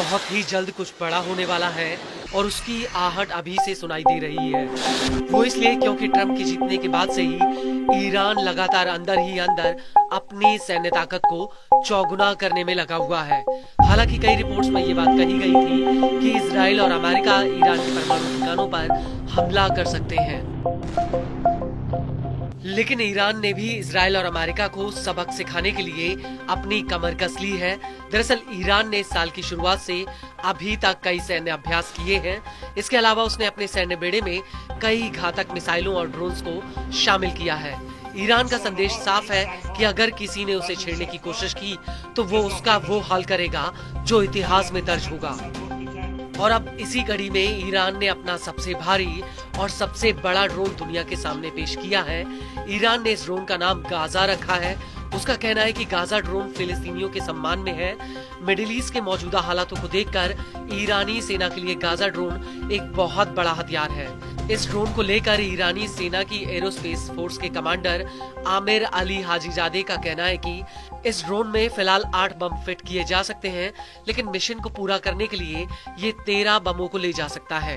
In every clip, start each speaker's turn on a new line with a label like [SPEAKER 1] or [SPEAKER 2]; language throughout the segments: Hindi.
[SPEAKER 1] बहुत ही जल्द कुछ बड़ा होने वाला है और उसकी आहट अभी से सुनाई दे रही है। वो इसलिए क्योंकि ट्रंप के जीतने के बाद से ही ईरान लगातार अंदर ही अंदर अपनी सैन्य ताकत को चौगुना करने में लगा हुआ है। हालांकि कई रिपोर्ट्स में ये बात कही गई थी कि इजराइल और अमेरिका ईरान के परमाणु ठिकानों पर हमला कर सकते हैं, लेकिन ईरान ने भी इजराइल और अमेरिका को सबक सिखाने के लिए अपनी कमर कस ली है। दरअसल ईरान ने इस साल की शुरुआत से अभी तक कई सैन्य अभ्यास किए हैं। इसके अलावा उसने अपने सैन्य बेड़े में कई घातक मिसाइलों और ड्रोन्स को शामिल किया है। ईरान का संदेश साफ है कि अगर किसी ने उसे छेड़ने की कोशिश की तो वो उसका वो हाल करेगा जो इतिहास में दर्ज होगा। और अब इसी कड़ी में ईरान ने अपना सबसे भारी और सबसे बड़ा ड्रोन दुनिया के सामने पेश किया है। ईरान ने इस ड्रोन का नाम गाजा रखा है। उसका कहना है कि गाजा ड्रोन फिलिस्तीनियों के सम्मान में है। मिडिल ईस्ट के मौजूदा हालातों को देखकर ईरानी सेना के लिए गाजा ड्रोन एक बहुत बड़ा हथियार है। इस ड्रोन को लेकर ईरानी सेना की एरोस्पेस फोर्स के कमांडर आमिर अली हाजीजादे का कहना है कि इस ड्रोन में फिलहाल 8 बम फिट किए जा सकते हैं, लेकिन मिशन को पूरा करने के लिए ये 13 बमों को ले जा सकता है।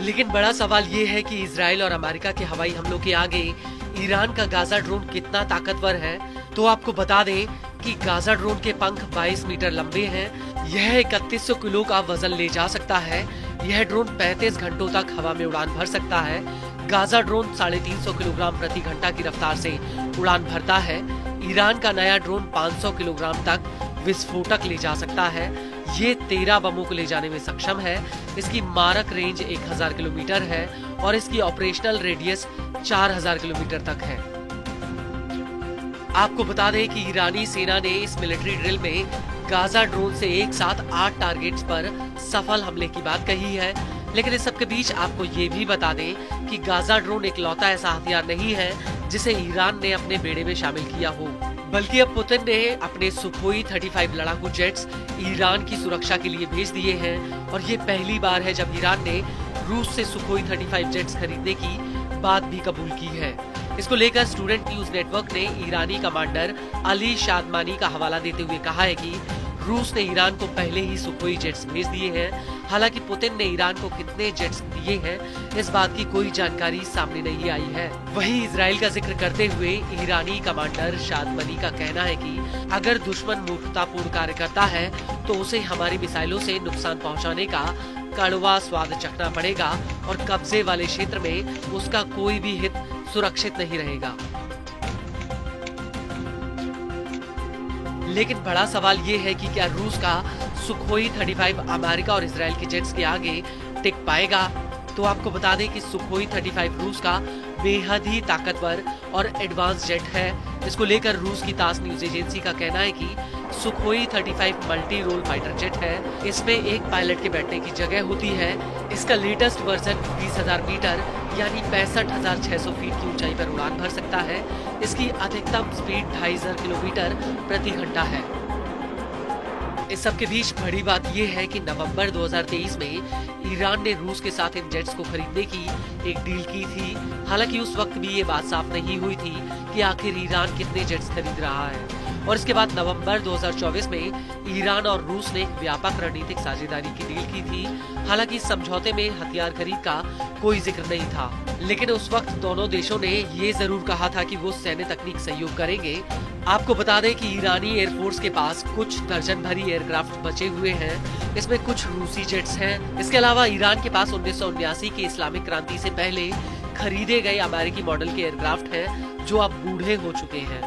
[SPEAKER 1] लेकिन बड़ा सवाल ये है कि इजराइल और अमेरिका के हवाई हमलों के आगे ईरान का गाजा ड्रोन कितना ताकतवर है। तो आपको बता दें कि गाजा ड्रोन के पंख 22 मीटर लंबे हैं। यह 3100 किलो का वजन ले जा सकता है। यह ड्रोन 35 घंटों तक हवा में उड़ान भर सकता है। गाजा ड्रोन 350 किलोग्राम प्रति घंटा की रफ्तार से उड़ान भरता है। ईरान का नया ड्रोन 500 किलोग्राम तक विस्फोटक ले जा सकता है। ये 13 बमों को ले जाने में सक्षम है। इसकी मारक रेंज 1000 किलोमीटर है और इसकी ऑपरेशनल रेडियस 4000 किलोमीटर तक है। आपको बता दें कि ईरानी सेना ने इस मिलिट्री ड्रिल में गाजा ड्रोन से एक साथ 8 टारगेट्स पर सफल हमले की बात कही है। लेकिन इस सब के बीच आपको ये भी बता दें कि गाजा ड्रोन इकलौता ऐसा हथियार नहीं है जिसे ईरान ने अपने बेड़े में शामिल किया हो, बल्कि अब पुतिन ने अपने सुखोई 35 लड़ाकू जेट्स ईरान की सुरक्षा के लिए भेज दिए हैं। और ये पहली बार है जब ईरान ने रूस से सुखोई 35 जेट्स खरीदने की बात भी कबूल की है। इसको लेकर स्टूडेंट न्यूज नेटवर्क ने ईरानी कमांडर अली शादमानी का हवाला देते हुए कहा है कि रूस ने ईरान को पहले ही सुखोई जेट्स भेज दिए हैं। हालांकि पुतिन ने ईरान को कितने जेट्स दिए हैं इस बात की कोई जानकारी सामने नहीं आई है। वहीं इजराइल का जिक्र करते हुए ईरानी कमांडर शादमानी का कहना है कि अगर दुश्मन मूर्खतापूर्ण कार्य करता है तो उसे हमारी मिसाइलों से नुकसान पहुंचाने का कड़वा स्वाद चखना पड़ेगा और कब्जे वाले क्षेत्र में उसका कोई भी हित सुरक्षित नहीं रहेगा। लेकिन बड़ा सवाल ये है कि क्या रूस का सुखोई 35 अमेरिका और इजराइल के जेट्स के आगे टिक पाएगा। तो आपको बता दें कि सुखोई 35 रूस का बेहद ही ताकतवर और एडवांस जेट है। इसको लेकर रूस की तास न्यूज एजेंसी का कहना है कि Sukhoi 35 multi role fighter jet है। इसमें एक पायलट के बैठने की जगह होती है। इसका लेटेस्ट वर्जन 20,000 मीटर यानी 65,600 फीट की ऊंचाई पर उड़ान भर सकता है। इसकी अधिकतम स्पीड 2500 किलोमीटर प्रति घंटा है। इस सब के बीच बड़ी बात यह है कि नवंबर 2023 में ईरान ने रूस के साथ इन जेट्स को खरीदने की एक डील की थी। हालांकि उस वक्त भी ये बात साफ नहीं हुई थी कि आखिर ईरान कितने जेट्स खरीद रहा है। और इसके बाद नवंबर 2024 में ईरान और रूस ने एक व्यापक रणनीतिक साझेदारी की डील की थी। हालांकि इस समझौते में हथियार खरीद का कोई जिक्र नहीं था, लेकिन उस वक्त दोनों देशों ने ये जरूर कहा था कि वो सैन्य तकनीक सहयोग करेंगे। आपको बता दें कि ईरानी एयरफोर्स के पास कुछ दर्जन भरी एयरक्राफ्ट बचे हुए हैं। इसमें कुछ रूसी जेट्स हैं। इसके अलावा ईरान के पास 1979 की इस्लामिक क्रांति से पहले खरीदे गए अमेरिकी मॉडल के एयरक्राफ्ट हैं जो अब बूढ़े हो चुके हैं।